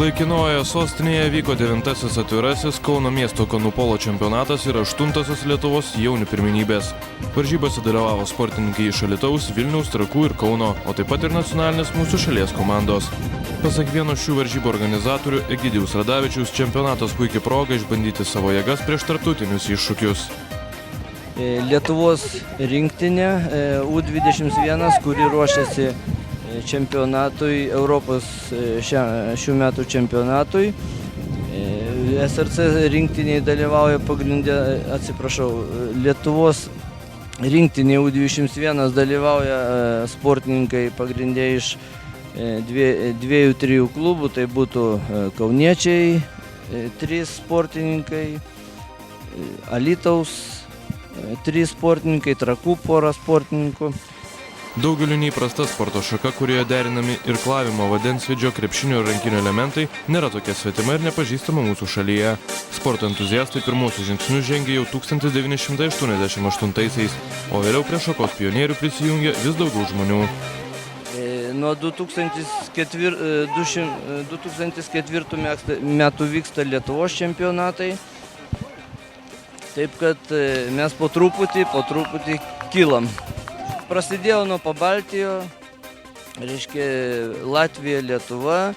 Laikinoje sostinėje vyko 9-asis atvirasis Kauno miesto kanų polo čempionatas ir 8-asios Lietuvos jaunių pirmenybės. Varžybose dalyvavo sportininkai iš Alytaus, Vilniaus, Trakų ir Kauno, o taip pat ir nacionalinės mūsų šalies komandos. Pasak vieno šių varžybų organizatorių Egidijaus Radavičiaus, čempionatas puikiai proga išbandyti savo jėgas prieš tarptautinius iššūkius. Lietuvos rinktinė U21, kuri ruošiasi čempionatui, Europos šių metų čempionatui. SRC rinktiniai dalyvauja Lietuvos rinktinė U21 dalyvauja sportininkai pagrindė iš dviejų, trijų klubų, tai būtų kauniečiai, 3 sportininkai, Alytaus 3 sportininkai, Trakų porą sportininkų. Daugeliu neįprasta sporto šaka, kurioje derinami irklavimo, vandensvidžio, krepšinio ir rankinio elementai, nėra tokia svetima ir nepažįstama mūsų šalyje. Sporto entuziastai pirmosius žingsnius žengė jau 1988-aisiais, o vėliau prie šakos pionierių prisijungė vis daugiau žmonių. Nuo 2004 metų vyksta Lietuvos čempionatai, taip kad mes po truputį kylam. Prasidėjo nuo Pabaltijo, reiškia Latvija, Lietuva.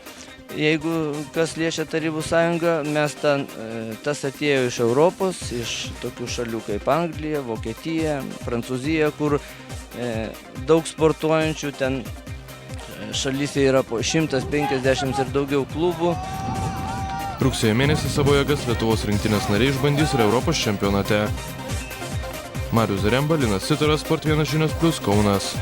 Jeigu kas liečia Tarybų sąjungą, tas atėjo iš Europos, iš tokių šalių kaip Anglija, Vokietija, Prancūzija, kur daug sportuojančių, ten šalyse yra po 150 ir daugiau klubų. Rugsėjo mėnesį savo jėgas Lietuvos rinktinės nariai išbandys ir Europos čempionate. Marius Zaremba, Linas Citaras, Sport 1 žinios + Kaunas.